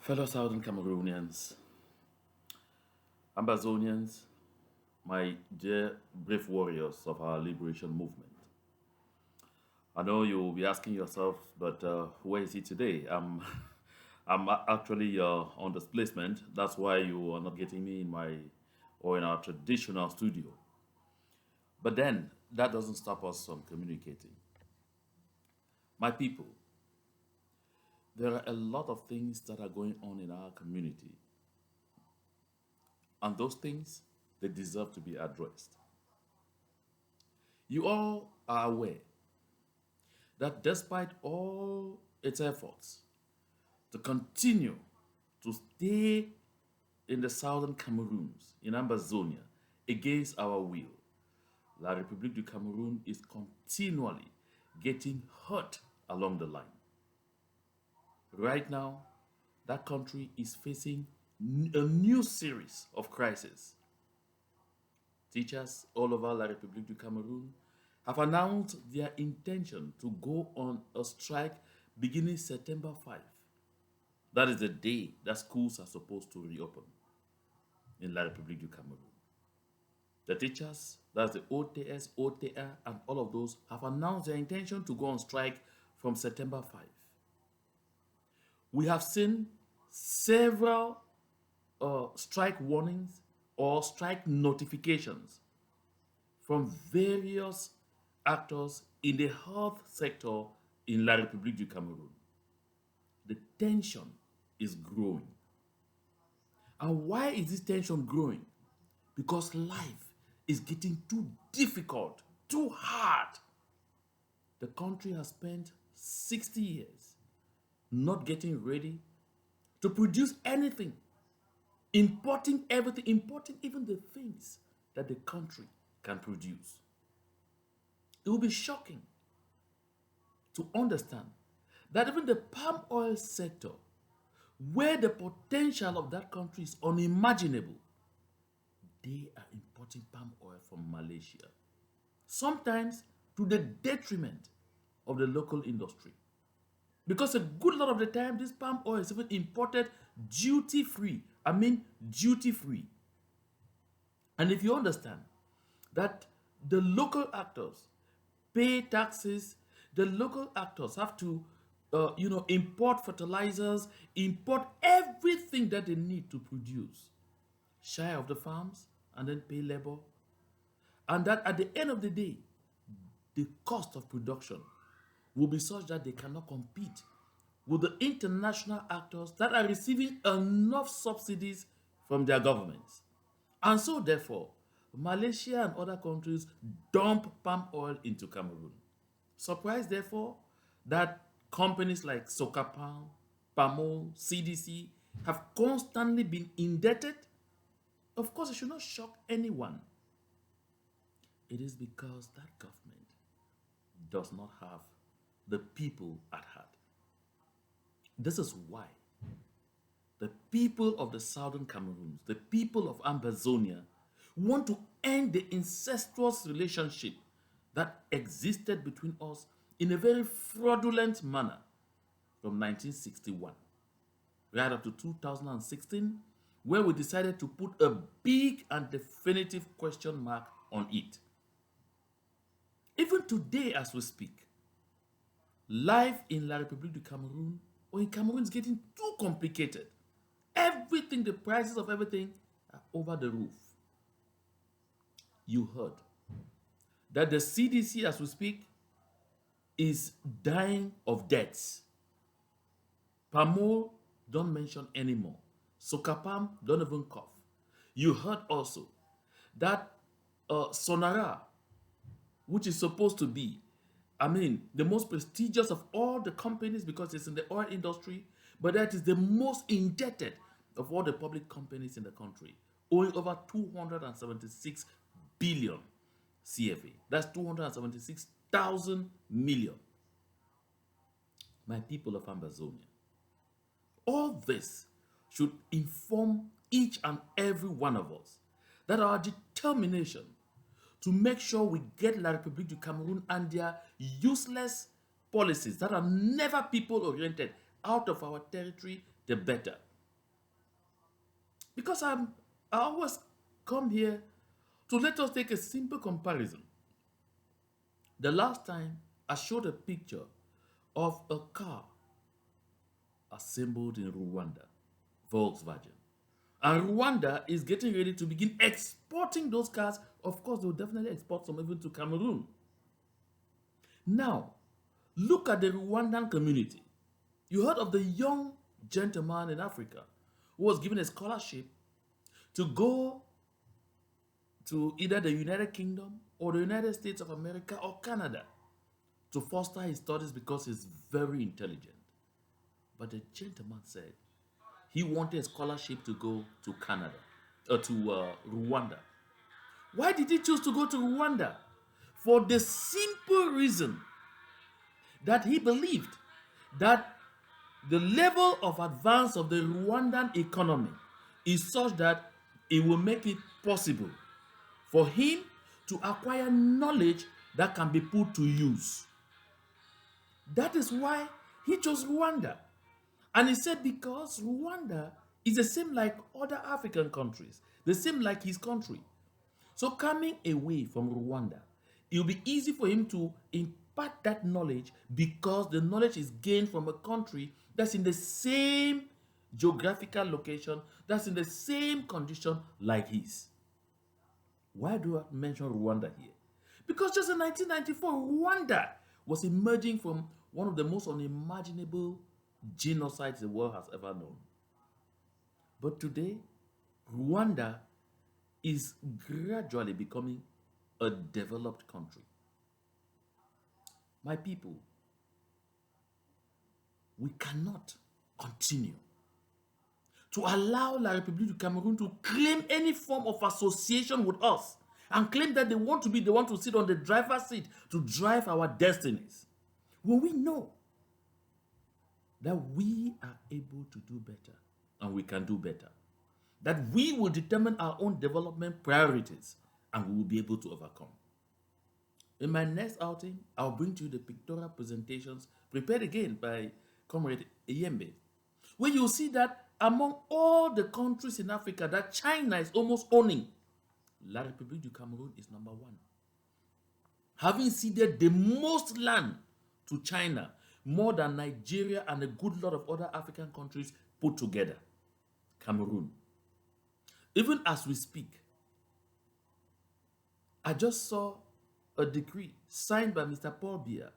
Fellow Southern Cameroonians, Ambazonians, my dear brave warriors of our liberation movement. I know you'll be asking yourself, but where is he today? I'm actually on displacement. That's why you are not getting me in my or in our traditional studio. But then that doesn't stop us from communicating. My people, there are a lot of things that are going on in our community, and those things they deserve to be addressed. You all are aware that despite all its efforts to continue to stay in the southern Cameroons, in Ambazonia, against our will, La République du Cameroon is continually getting hurt along the line. Right now, that country is facing a new series of crises. Teachers all over La République du Cameroon have announced their intention to go on a strike beginning September 5. That is the day that schools are supposed to reopen in La République du Cameroon. The teachers, that's the OTS, OTR, and all of those, have announced their intention to go on strike from September 5. We have seen several strike warnings or strike notifications from various actors in the health sector in La République du Cameroon. The tension is growing. And why is this tension growing? Because life is getting too difficult, too hard. The country has spent 60 years not getting ready to produce anything, importing everything, importing even the things that the country can produce. It will be shocking to understand that even the palm oil sector, where the potential of that country is unimaginable, they are importing palm oil from Malaysia, sometimes to the detriment of the local industry. Because a good lot of the time, this palm oil is even imported duty free. I mean, duty free. And if you understand that the local actors pay taxes, the local actors have to, import fertilizers, import everything that they need to produce, share of the farms, and then pay labor. And that at the end of the day, the cost of production will be such that they cannot compete with the international actors that are receiving enough subsidies from their governments. And so, therefore, Malaysia and other countries dump palm oil into Cameroon. Surprised, therefore, that companies like Socapam, Pamol, CDC have constantly been indebted? Of course, it should not shock anyone. It is because that government does not have the people at heart. This is why the people of the southern Cameroons, the people of Ambazonia, want to end the incestuous relationship that existed between us in a very fraudulent manner from 1961 right up to 2016, where we decided to put a big and definitive question mark on it. Even today, as we speak, life in La République du Cameroon or in Cameroon is getting too complicated. Everything, the prices of everything are over the roof. You heard that the CDC, as we speak, is dying of deaths. Pamol, don't mention anymore. Socapam, don't even cough. You heard also that Sonara, which is supposed to be, the most prestigious of all the companies because it's in the oil industry, but that is the most indebted of all the public companies in the country, owing over 276 billion CFA. That's 276,000 million. My people of Ambazonia, all this should inform each and every one of us that our determination to make sure we get La République du Cameroon and their useless policies that are never people oriented out of our territory, the better. Because I always come here to let us take a simple comparison. The last time I showed a picture of a car assembled in Rwanda, Volkswagen. And Rwanda is getting ready to begin exporting those cars. Of course, they will definitely export some even to Cameroon. Now, look at the Rwandan community. You heard of the young gentleman in Africa who was given a scholarship to go to either the United Kingdom or the United States of America or Canada to foster his studies because he's very intelligent. But the gentleman said he wanted a scholarship to go to Canada or to Rwanda. Why did he choose to go to Rwanda? For the simple reason that he believed that the level of advance of the Rwandan economy is such that it will make it possible for him to acquire knowledge that can be put to use. That is why he chose Rwanda. And he said because Rwanda is the same like other African countries, the same like his country. So coming away from Rwanda, it will be easy for him to impart that knowledge because the knowledge is gained from a country that's in the same geographical location, that's in the same condition like his. Why do I mention Rwanda here? Because just in 1994, Rwanda was emerging from one of the most unimaginable genocides the world has ever known. But today, Rwanda is gradually becoming a developed country. My people, we cannot continue to allow La République du Cameroon to claim any form of association with us and claim that they want to be the one to sit on the driver's seat to drive our destinies. When we know that we are able to do better and we can do better, that we will determine our own development priorities and we will be able to overcome. In my next outing, I'll bring to you the pictorial presentations prepared again by Comrade Eyembe, where you'll see that among all the countries in Africa that China is almost owning, La République du Cameroon is number one. Having ceded the most land to China, more than Nigeria and a good lot of other African countries put together, Cameroon. Even as we speak, I just saw a decree signed by Mr. Paul Biya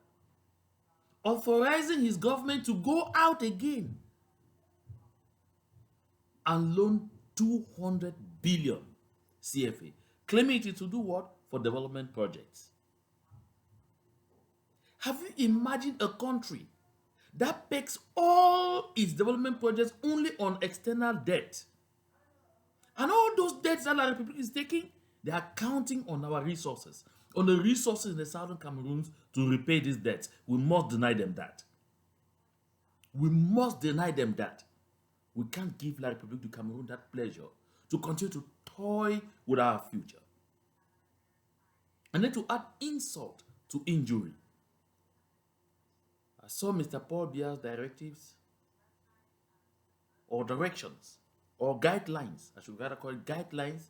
authorizing his government to go out again and loan 200 billion CFA, claiming it to do what? For development projects. Have you imagined a country that pegs all its development projects only on external debt? And all those debts that La République is taking, they are counting on our resources, on the resources in the southern Cameroons to repay these debts. We must deny them that. We must deny them that. We can't give La République du Cameroon that pleasure to continue to toy with our future. And then to add insult to injury, I saw Mr. Paul Biya's directives or directions or guidelines, I should rather call it guidelines,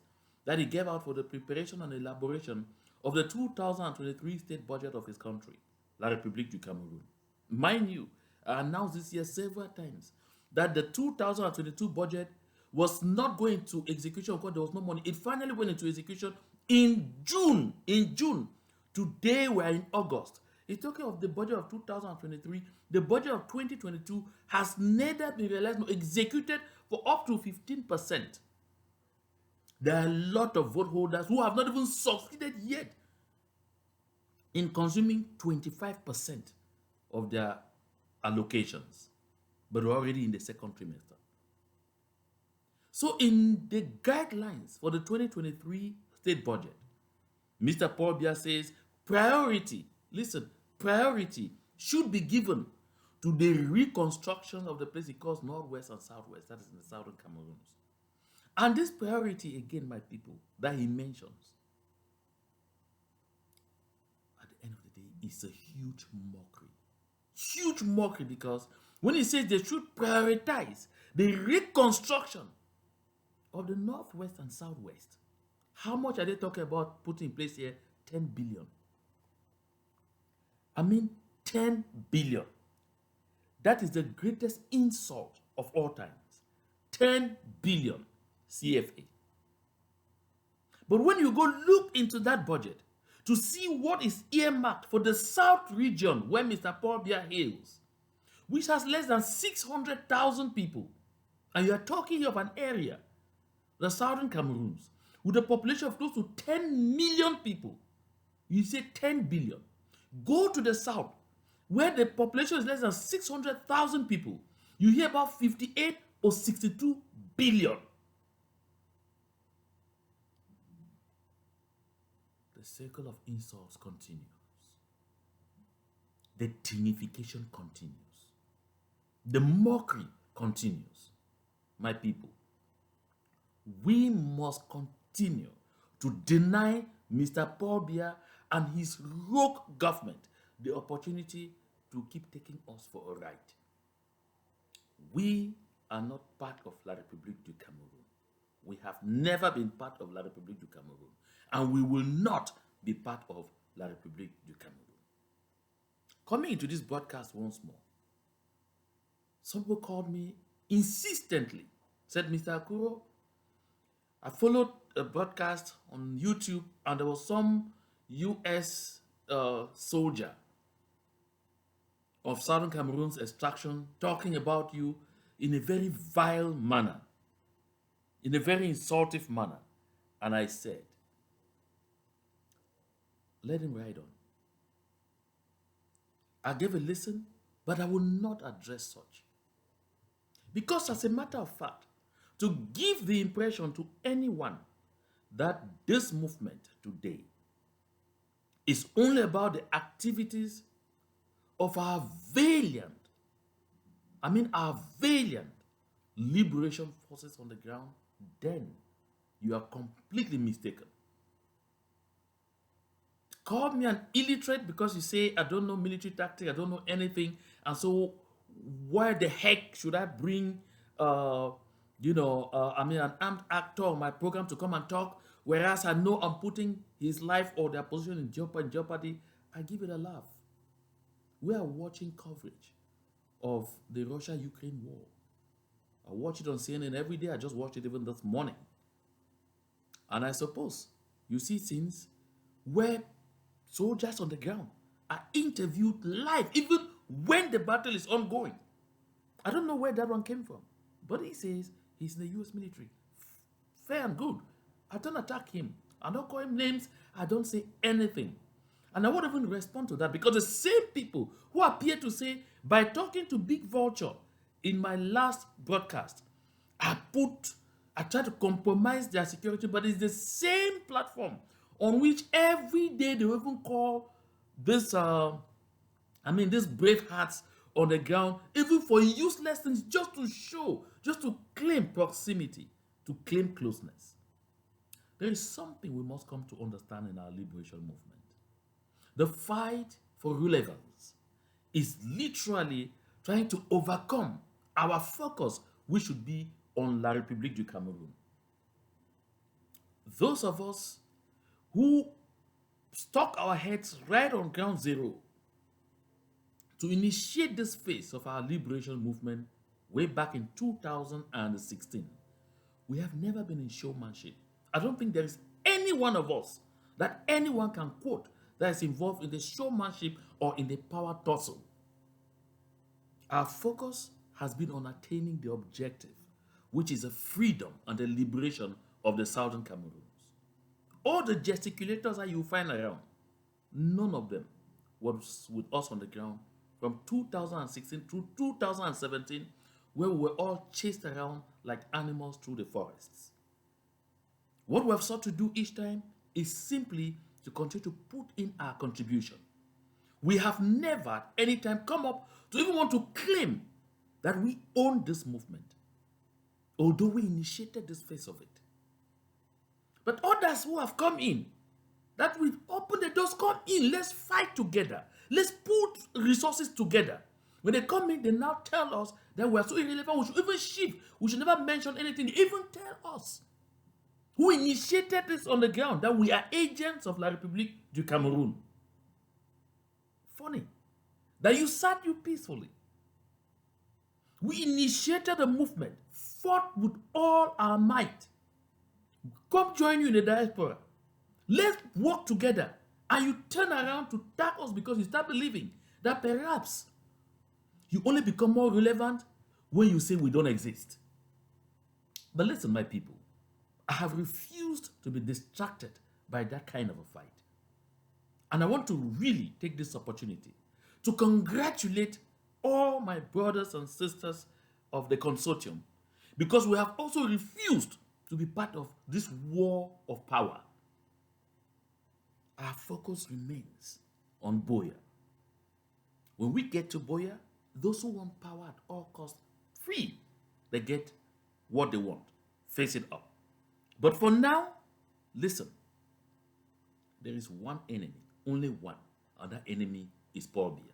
that he gave out for the preparation and elaboration of the 2023 state budget of his country, La République du Cameroon. Mind you, I announced this year several times that the 2022 budget was not going to execution because there was no money. It finally went into execution in June. Today we are in August. It's talking of the budget of 2023. The budget of 2022 has neither been realized nor executed for up to 15%. There are a lot of vote holders who have not even succeeded yet in consuming 25% of their allocations, but we're already in the second trimester. So in the guidelines for the 2023 state budget, Mr. Paul Biya says priority, listen, priority should be given to the reconstruction of the place he calls Northwest and Southwest, that is in the southern Cameroons. And this priority, again, my people, that he mentions, at the end of the day, is a huge mockery. Huge mockery, because when he says they should prioritize the reconstruction of the Northwest and Southwest. How much are they talking about putting in place here? 10 billion. I mean, 10 billion. That is the greatest insult of all times. 10 billion CFA. But when you go look into that budget to see what is earmarked for the South region where Mr. Paul Biya hails, which has less than 600,000 people, and you are talking of an area, the southern Cameroons, with a population of close to 10 million people, you say 10 billion. Go to the south, where the population is less than 600,000 people, you hear about 58 or 62 billion. The circle of insults continues. The tinification continues. The mockery continues. My people, we must continue to deny Mr. Paul Biya and his rogue government the opportunity to keep taking us for a ride. We are not part of La République du Cameroon. We have never been part of La République du Cameroon, and we will not be part of La République du Cameroon. Coming into this broadcast once more, some people called me insistently, said, Mr. Akuro, I followed a broadcast on YouTube, and there was some U.S. soldier of Southern Cameroon's extraction talking about you in a very vile manner, in a very insultive manner. And I said, let him ride on. I gave a listen, but I will not address such. Because as a matter of fact, to give the impression to anyone that this movement today is only about the activities of our valiant liberation forces on the ground, then you are completely mistaken. Call me an illiterate because you say, I don't know military tactics, I don't know anything, and so why the heck should I bring, an armed actor on my program to come and talk, whereas I know I'm putting his life or their position in jeopardy? I give it a laugh. We are watching coverage of the Russia-Ukraine war. I watch it on CNN every day. I just watched it even this morning. And I suppose you see scenes where soldiers on the ground are interviewed live, even when the battle is ongoing. I don't know where that one came from, but he says he's in the U.S. military. Fair and good. I don't attack him. I don't call him names. I don't say anything. And I won't even respond to that, because the same people who appear to say, by talking to Big Vulture in my last broadcast, I try to compromise their security, but it's the same platform on which every day they will even call this, these brave hearts on the ground, even for useless things, just to claim proximity, to claim closeness. There is something we must come to understand in our liberation movement. The fight for relevance is literally trying to overcome our focus, which should be on La République du Cameroon. Those of us who stuck our heads right on ground zero to initiate this phase of our liberation movement way back in 2016, we have never been in showmanship. I don't think there is any one of us that anyone can quote that is involved in the showmanship or in the power tussle. Our focus has been on attaining the objective, which is the freedom and the liberation of the Southern Cameroons. All the gesticulators that you find around, none of them was with us on the ground from 2016 to 2017, where we were all chased around like animals through the forests. What we have sought to do each time is simply to continue to put in our contribution. We have never at any time come up to even want to claim that we own this movement, although we initiated this phase of it. But others who have come in, that we open the doors, come in, let's fight together. Let's put resources together. When they come in, they now tell us that we are so irrelevant, we should even shift. We should never mention anything. Even tell us who initiated this on the ground, that we are agents of La République du Cameroon. Funny. That you sat you peacefully. We initiated a movement, fought with all our might. Come join you in the diaspora. Let's work together. And you turn around to tag us because you start believing that perhaps you only become more relevant when you say we don't exist. But listen, my people, I have refused to be distracted by that kind of a fight. And I want to really take this opportunity to congratulate all my brothers and sisters of the consortium, because we have also refused to be part of this war of power. Our focus remains on Boya. When we get to Boya, those who want power at all costs, free, they get what they want. Face it up. But for now, listen, there is one enemy, only one, and that enemy is Paul Biya.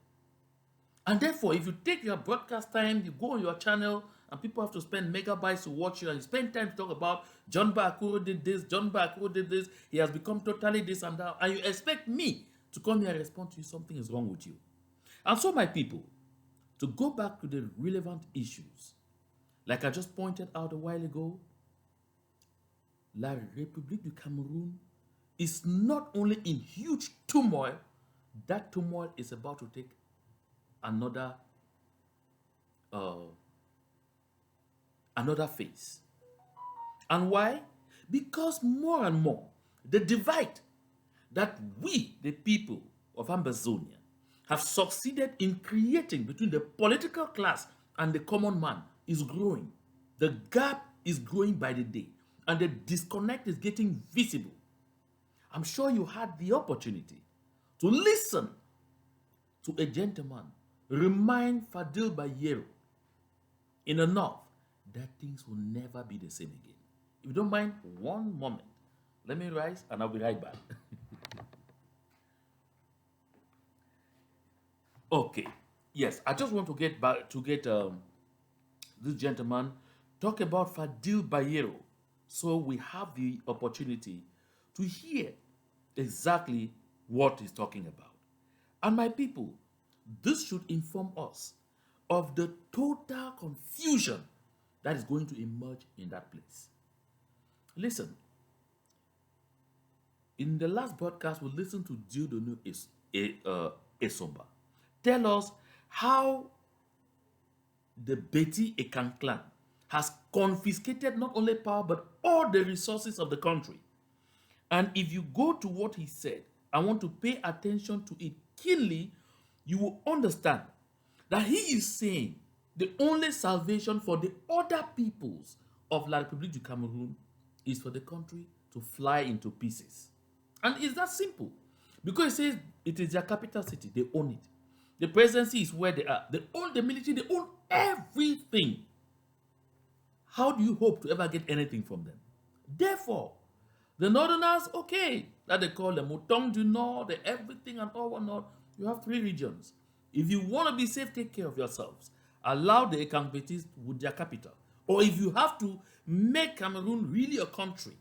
And therefore, if you take your broadcast time, you go on your channel, and people have to spend megabytes to watch you, and you spend time to talk about John Bakuro did this, John Bakuro did this, he has become totally this and that, and you expect me to come here and respond to you, something is wrong with you. And so, my people, to go back to the relevant issues, like I just pointed out a while ago, La République du Cameroon is not only in huge turmoil, that turmoil is about to take another phase. And why? Because more and more, the divide that we, the people of Ambazonia, have succeeded in creating between the political class and the common man is growing. The gap is growing by the day, and the disconnect is getting visible. I'm sure you had the opportunity to listen to a gentleman remind Fadil Bayero in the north that things will never be the same again. If you don't mind, one moment. Let me rise and I'll be right back. Okay. Yes, I just want to get back to this gentleman talk about Fadil Bayero, so we have the opportunity to hear exactly what he's talking about. And my people, this should inform us of the total confusion that is going to emerge in that place. Listen, in the last broadcast, we listened to Dieudonné Esomba tell us how the Betty Ekan clan has confiscated not only power but all the resources of the country. And if you go to what he said, I want to pay attention to it keenly, you will understand that he is saying the only salvation for the other peoples of La République du Cameroon is for the country to fly into pieces. And it's that simple. Because he says it is their capital city, they own it. The presidency is where they are. They own the military, they own everything. How do you hope to ever get anything from them? Therefore, the northerners, okay, that they call them Mutong du Nord, the everything and all whatnot, you have 3 regions. If you want to be safe, take care of yourselves. Allow the Ekangbetis with their capital. Or if you have to make Cameroon really a country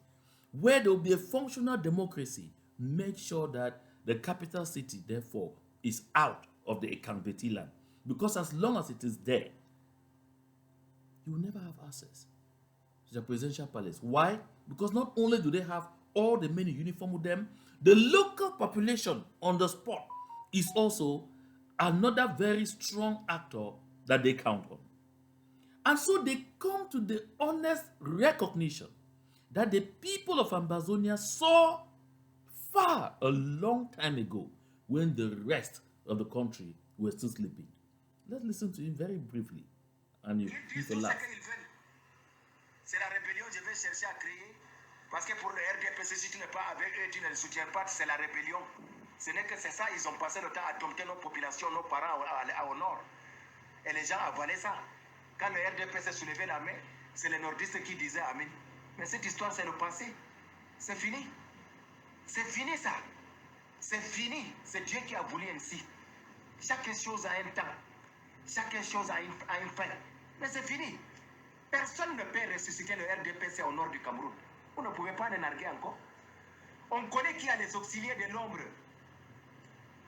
where there will be a functional democracy, make sure that the capital city, therefore, is out of the Ekangbeti land. Because as long as it is there, you will never have access to the presidential palace. Why? Because not only do they have all the men in uniform with them, the local population on the spot is also another very strong actor that they count on. And so they come to the honest recognition that the people of Ambazonia saw far a long time ago when the rest of the country were still sleeping. Let's listen to him very briefly. And you will laugh. C'est la rébellion que je vais chercher à créer. Parce que pour le RDPC, si tu n'es pas avec eux, tu ne le soutiens pas, c'est la rébellion. Ce n'est que c'est ça, ils ont passé le temps à dompter nos populations, nos parents au nord. Et les gens avalaient ça. Quand le RDPC soulevait la main, c'est les nordistes qui disaient Amen. Mais cette histoire, c'est le passé. C'est fini. C'est fini ça. C'est fini. C'est Dieu qui a voulu ainsi. Chaque chose a un temps. Chaque chose a une fin. Mais c'est fini. Personne ne peut ressusciter le RDPC au nord du Cameroun. Vous ne pouvez pas le narguer encore. On connaît qui a les auxiliaires de l'ombre,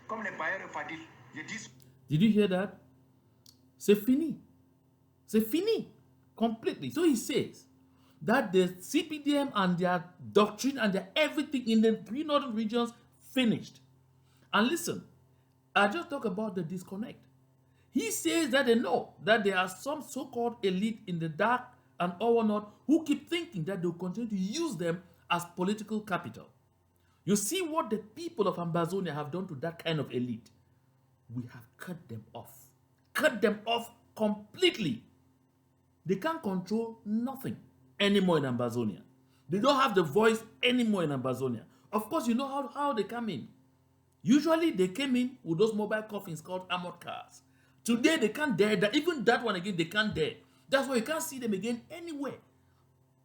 comme les bailleurs Fadil. Je dis. Did you hear that? C'est fini. C'est fini. Completely. So he says that the CPDM and their doctrine and their everything in the three northern regions finished. And listen, I just talk about the disconnect. He says that they know that there are some so-called elite in the dark and all not who keep thinking that they'll continue to use them as political capital. You see what the people of Ambazonia have done to that kind of elite. We have cut them off. Cut them off completely. They can't control nothing anymore in Ambazonia. They don't have the voice anymore in Ambazonia. Of course, you know how they come in. Usually, they came in with those mobile coffins called armored cars. Today, they can't dare that. Even that one again, they can't dare. That's why you can't see them again anywhere.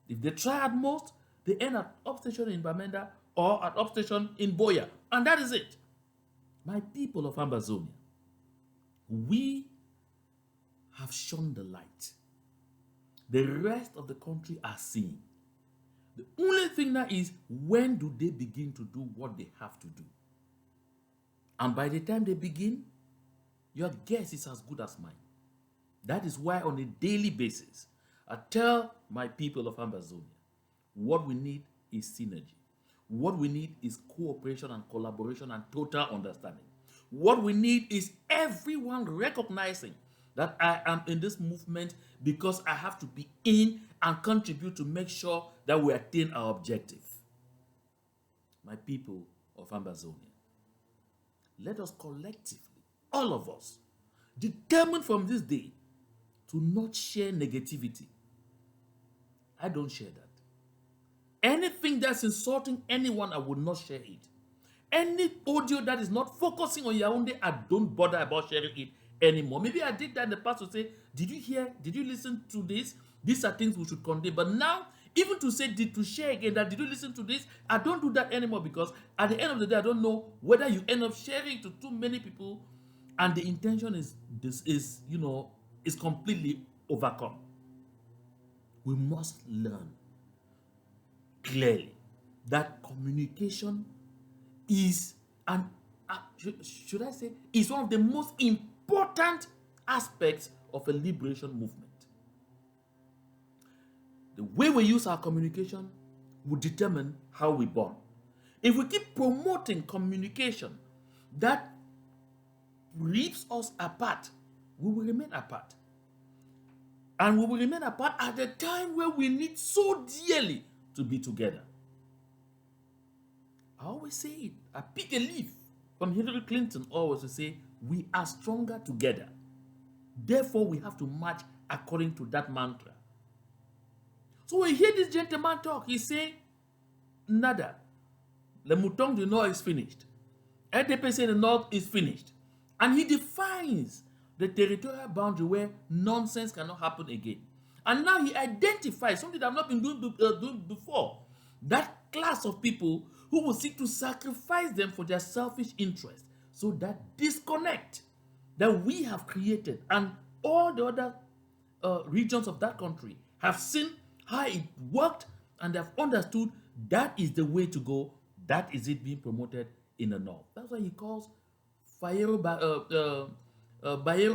If they try at most, they end at upstation in Bamenda or at upstation in Boya. And that is it. My people of Ambazonia, we have shone the light. The rest of the country are seeing. The only thing now is, when do they begin to do what they have to do? And by the time they begin, your guess is as good as mine. That is why on a daily basis, I tell my people of Ambazonia, what we need is synergy. What we need is cooperation and collaboration and total understanding. What we need is everyone recognizing that I am in this movement because I have to be in and contribute to make sure that we attain our objective. My people of Ambazonia, let us collectively, all of us, determine from this day to not share negativity. I don't share that. Anything that's insulting anyone, I will not share it. Any audio that is not focusing on Yaoundé, I don't bother about sharing it anymore. Maybe I did that in the past to say, did you hear, did you listen to this? These are things we should condemn. But now, even to say, to share again that, did you listen to this? I don't do that anymore, because at the end of the day, I don't know whether you end up sharing to too many people and the intention is completely overcome. We must learn clearly that communication is should I say, is one of the most important aspects of a liberation movement. The way we use our communication will determine how we born. If we keep promoting communication that rips us apart, we will remain apart. And we will remain apart at the time where we need so dearly to be together. I always say it. I pick a leaf from Hillary Clinton always to say, we are stronger together. Therefore, we have to march according to that mantra. So when you hear this gentleman talk, he's saying, nada. Le Mouton du Nord is finished. LDPC in the North is finished. And he defines the territorial boundary where nonsense cannot happen again. And now he identifies something that I've not been doing before. That class of people who will seek to sacrifice them for their selfish interest. So that disconnect that we have created and all the other regions of that country have seen how it worked and have understood that is the way to go. That is it being promoted in the North. That's why he calls Bayero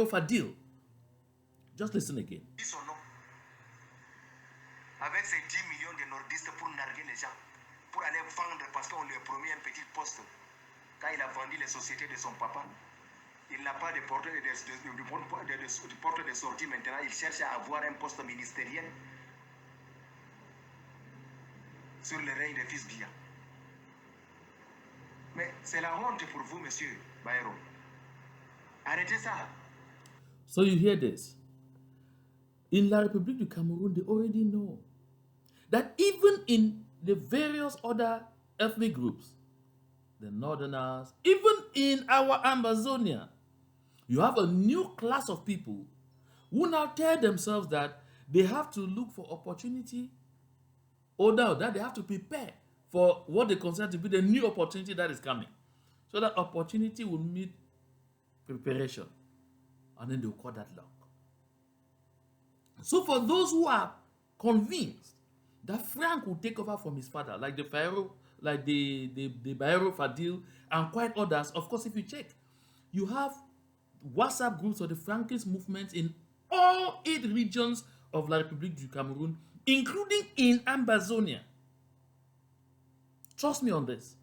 Fadil. Just listen again. Avec ces 10 millions de nordistes pour narguer les gens, pour aller vendre parce qu'on lui a promis un petit poste. Quand il a vendu les sociétés de son papa, il n'a pas de porte de sortie maintenant. Il cherche à avoir un poste ministériel sur le règne des fils Biya. Mais c'est la honte pour vous, monsieur Bayero. Arrêtez ça. So you hear this. In La République du Cameroon, they already know that even in the various other ethnic groups, the Northerners, even in our Ambazonia, you have a new class of people who now tell themselves that they have to look for opportunity, or now that they have to prepare for what they consider to be the new opportunity that is coming. So that opportunity will meet preparation, and then they'll call that luck. So for those who are convinced that Frank will take over from his father, like the Pharaoh, like the Bayero Fadil, and quite others, of course, if you check, you have WhatsApp groups of the Frankist movement in all 8 regions of La République du Cameroon, including in Ambazonia. Trust me on this.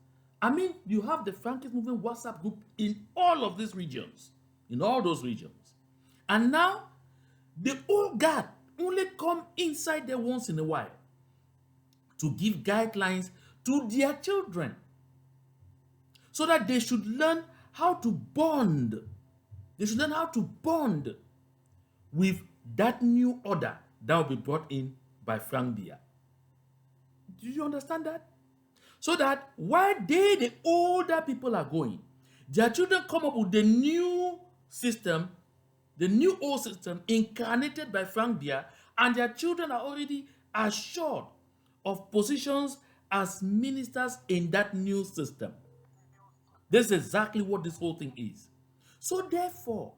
I mean, you have the Frankist movement WhatsApp group in all of these regions, in all those regions. And now, the old guard only come inside there once in a while to give guidelines to their children so that they should learn how to bond. They should learn how to bond with that new order that will be brought in by Frank Biya. Do you understand that? So that while the older people are going, their children come up with the new system, the new old system incarnated by Frank Biya, and their children are already assured of positions as ministers in that new system. This is exactly what this whole thing is. So therefore,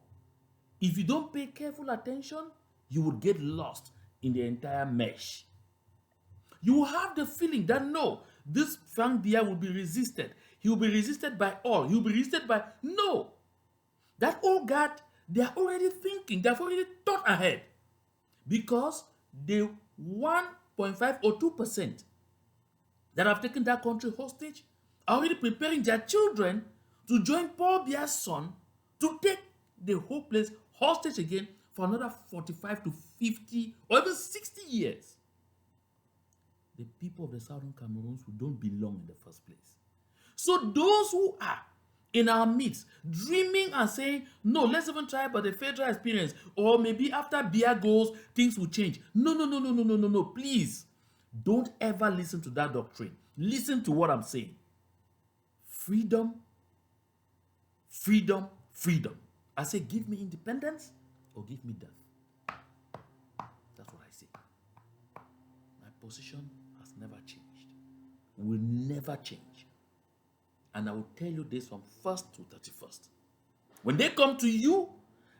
if you don't pay careful attention, you will get lost in the entire mesh. You will have the feeling that no, this Frank Biya will be resisted. He will be resisted by all. He will be resisted by no. That old guard, they are already thinking, they have already thought ahead. Because the 1.5 or 2% that have taken that country hostage are already preparing their children to join Paul Biya's son to take the whole place hostage again for another 45 to 50 or even 60 years. The people of the southern Cameroons who don't belong in the first place. So those who are in our midst dreaming and saying, no, let's even try about the federal experience, or maybe after Biya goes, things will change. No, please. Don't ever listen to that doctrine. Listen to what I'm saying. Freedom, freedom, freedom. I say, give me independence or give me death. That's what I say. My position has never changed. Will never change. And I will tell you this from 1st to 31st. When they come to you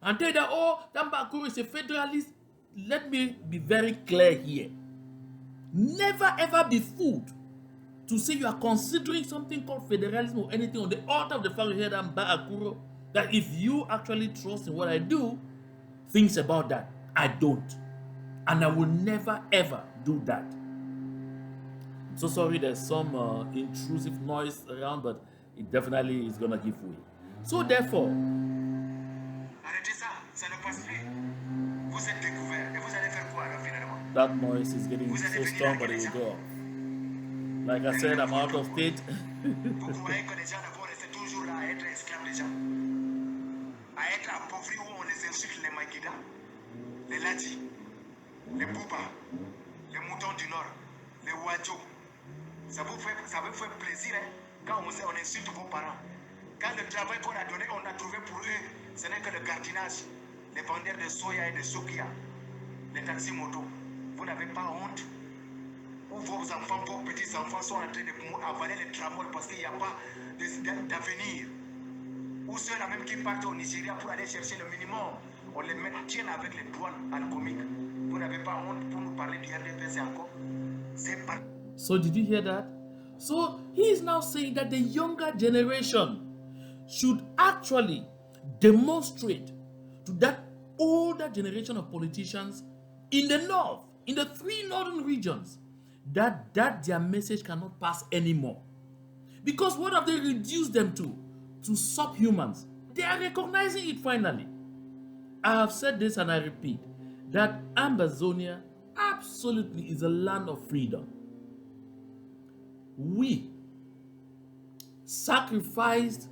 and tell you that, oh, Tambakuru is a federalist, let me be very clear here. Never ever be fooled to say you are considering something called federalism or anything on the altar of the fact you hear that Mbakuru, that if you actually trust in what I do, things about that. I don't. And I will never ever do that. I'm so sorry there's some intrusive noise around, but it definitely is going to give way. So therefore, Arrêtez ça, ça ne passe plus. Vous êtes découvert et vous allez faire quoi alors finalement? that noise is getting so strong, but it will go off. Like I said, I'm out of state. Vous croyez que les gens vont rester toujours là à être esclaves des gens? À être appauvris où on les insulte, les Maïkida, les Ladi, les Bouba, les moutons du Nord, les Wadjo. Ça vous fait plaisir hein, quand on insulte vos parents. Quand le travail qu'on a donné, on a trouvé pour eux, ce n'est que le gardinage, les vendeurs de soya et de sokia, les taxis motos. Vous n'avez pas honte? Où vos enfants, vos petits-enfants sont en train d'avaler les tramways parce qu'il n'y a pas d'avenir. Ou ceux-là même qui partent au Nigeria pour aller chercher le minimum, on les maintient avec les douanes alcomiques. Vous n'avez pas honte pour nous parler du RDPC encore? C'est pas... So did you hear that? So he is now saying that the younger generation should actually demonstrate to that older generation of politicians in the north, in the 3 northern regions, that their message cannot pass anymore. Because what have they reduced them to? To subhumans. They are recognizing it finally. I have said this and I repeat, that Ambazonia absolutely is a land of freedom. We sacrificed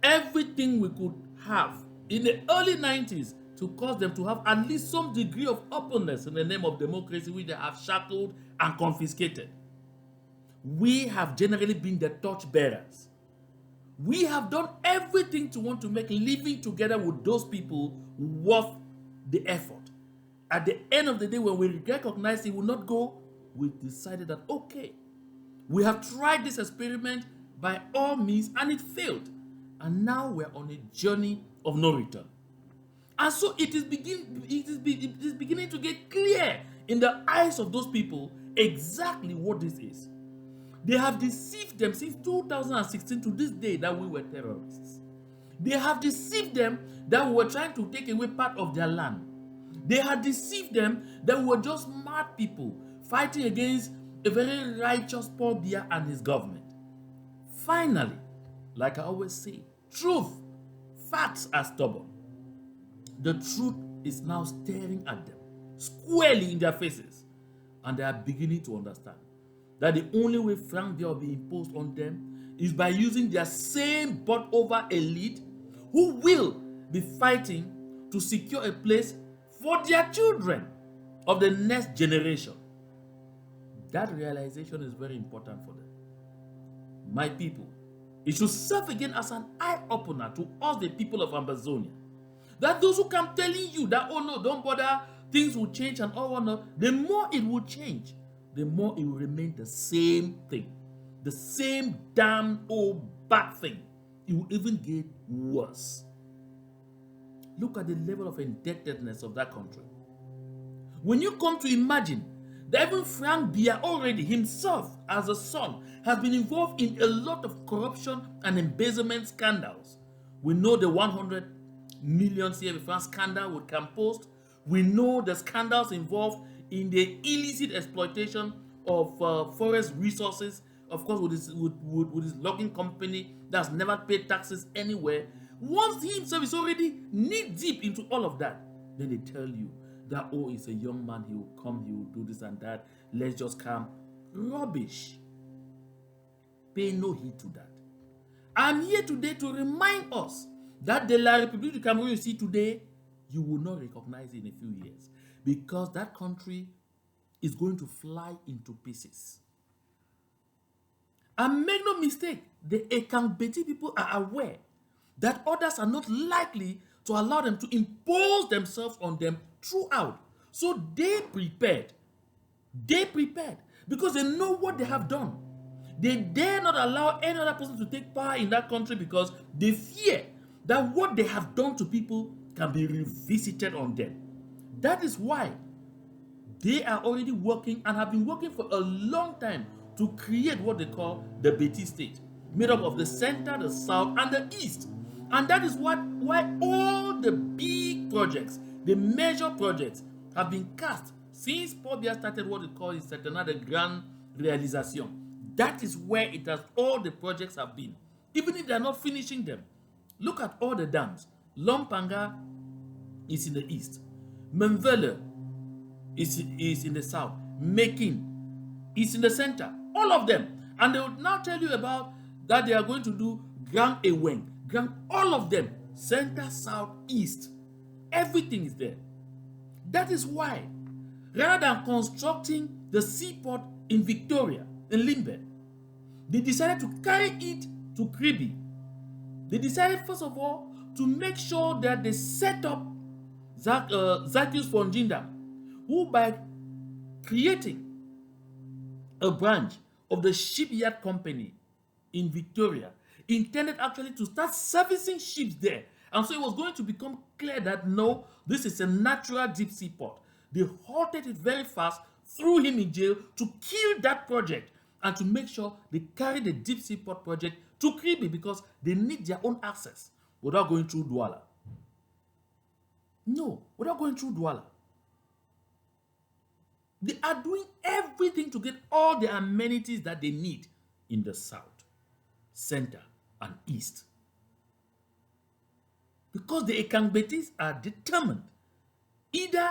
everything we could have in the early 90s to cause them to have at least some degree of openness in the name of democracy, which they have shackled and confiscated. We have generally been the torchbearers. We have done everything to want to make living together with those people worth the effort. At the end of the day, when we recognize it will not go, we decided that, okay, we have tried this experiment by all means and it failed. And now we're on a journey of no return. And so it is beginning to get clear in the eyes of those people exactly what this is. They have deceived them since 2016 to this day that we were terrorists. They have deceived them that we were trying to take away part of their land. They had deceived them that we were just mad people fighting against a very righteous Paul Biya and his government. Finally, like I always say, truth, facts are stubborn. The truth is now staring at them squarely in their faces, and they are beginning to understand that the only way Frank Biya will be imposed on them is by using their same bought over elite who will be fighting to secure a place for their children of the next generation. That realization is very important for them. My people, it should serve again as an eye-opener to us, the people of Ambazonia. That those who come telling you that, oh no, don't bother, things will change and all whatnot, the more it will change, the more it will remain the same thing. The same damn old bad thing. It will even get worse. Look at the level of indebtedness of that country. When you come to imagine that even Frank Biya already himself as a son has been involved in a lot of corruption and embezzlement scandals. We know the 100 million CFA franc scandal with Campost. We know the scandals involved in the illicit exploitation of forest resources, of course with his logging company that's never paid taxes anywhere. Once he himself is already knee deep into all of that, then they tell you that, oh, he's a young man, he will come, he will do this and that, let's just come. Rubbish. Pay no heed to that. I'm here today to remind us that the La République du Cameroon you see today, you will not recognize it in a few years, because that country is going to fly into pieces. And make no mistake, the Ekang-Beti people are aware that others are not likely to allow them to impose themselves on them throughout. So they prepared. They prepared because they know what they have done. They dare not allow any other person to take power in that country because they fear that what they have done to people can be revisited on them. That is why they are already working and have been working for a long time to create what they call the Beti state, made up of the center, the south, and the east. And that is why all the big projects, the major projects, have been cast since Paul Biya started what they call his Centenaire de Grande Réalisation. That is where it has, all the projects have been. Even if they are not finishing them. Look at all the dams. Lompanga is in the east. Menvele is in the south. Making is in the center. All of them. And they will now tell you about that they are going to do Grand Eweng. All of them. Center, south, east. Everything is there. That is why, rather than constructing the seaport in Victoria, in Limbe, they decided to carry it to Kribi. They decided, first of all, to make sure that they set up Zacchaeus Fonjinda, who by creating a branch of the shipyard company in Victoria, intended actually to start servicing ships there. And so it was going to become clear that no, this is a natural deep sea port. They halted it very fast, threw him in jail to kill that project and to make sure they carry the deep sea port project to Kribi because they need their own access without going through Douala. No, without going through Douala. They are doing everything to get all the amenities that they need in the south, center, and east. Because the Ekang-Betis are determined. Either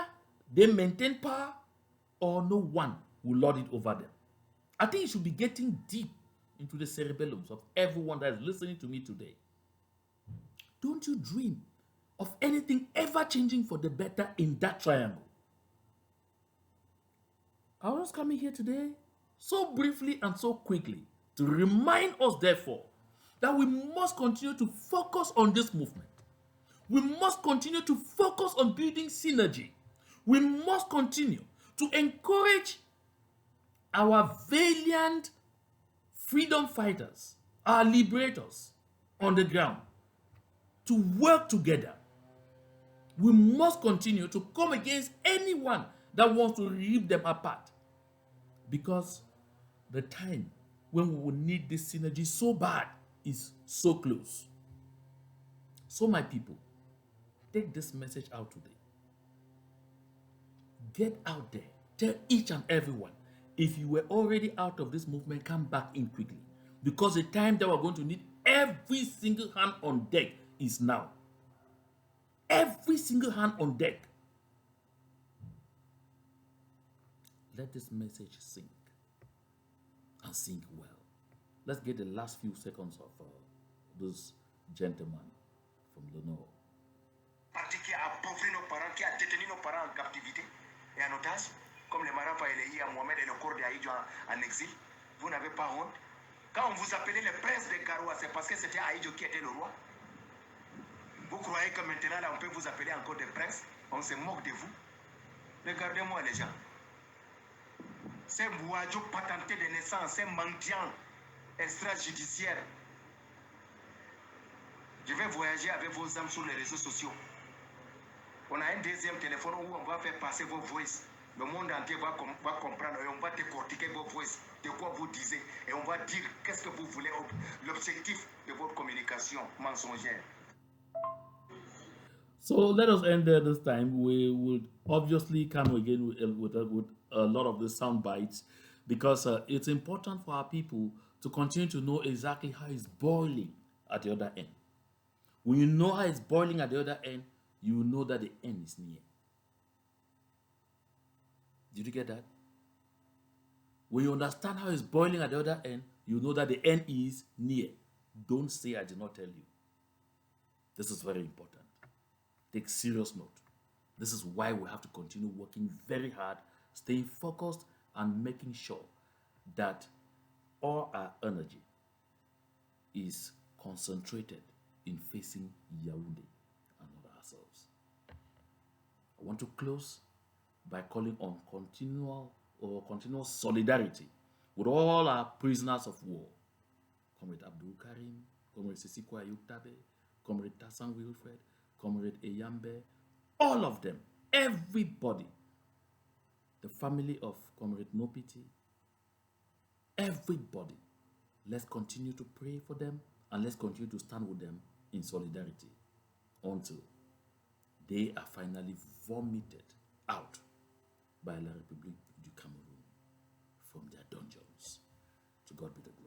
they maintain power or no one will lord it over them. I think you should be getting deep into the cerebellums of everyone that is listening to me today. Don't you dream of anything ever changing for the better in that triangle. I was coming here today so briefly and so quickly to remind us, therefore, that we must continue to focus on this movement. We must continue to focus on building synergy. We must continue to encourage our valiant freedom fighters, our liberators on the ground, to work together. We must continue to come against anyone that wants to rip them apart, because the time when we will need this synergy so bad is so close. So, my people, take this message out today. Get out there. Tell each and everyone. If you were already out of this movement, come back in quickly. Because the time that we're going to need every single hand on deck is now. Every single hand on deck. Let this message sink, and sink well. Let's get the last few seconds of this gentleman from the north. Parti qui a appauvri nos parents, qui a détenu nos parents en captivité et en otage, comme le Marapa et les à Mohamed et le corps d'Aïdjo en exil. Vous n'avez pas honte. Quand on vous appelait le prince de Garoua, c'est parce que c'était Aïdjo qui était le roi. Vous croyez que maintenant, là, on peut vous appeler encore des princes? On se moque de vous. Regardez-moi les gens. Ces Mouadjo patentés de naissance, ces mendiants extrajudiciaires. Je vais voyager avec vos âmes sur les réseaux sociaux. On a un deuxième téléphone où on va faire passer vos voices. Le monde entier va comprendre et on va décortiquer vos voices, de quoi vous disiez. Et on va dire qu'est-ce que vous voulez, l'objectif de votre communication mensongère. So let us end there this time. We would obviously come again with a lot of the sound bites, because it's important for our people to continue to know exactly how it's boiling at the other end. When you know how it's boiling at the other end, you know that the end is near. Did you get that? When you understand how it's boiling at the other end, you know that the end is near. Don't say I did not tell you. This is very important. Take serious note. This is why we have to continue working very hard, staying focused, and making sure that all our energy is concentrated in facing Yaoundé and not ourselves. I want to close by calling on continual solidarity with all our prisoners of war. Comrade Abdul Karim, Comrade Sisikwa Yuktabe, Comrade Tassan Wilfred, Comrade Eyambe, all of them, everybody, the family of Comrade Nopiti, everybody. Let's continue to pray for them, and let's continue to stand with them in solidarity until they are finally vomited out by La République du Cameroon from their dungeons. To God be the glory.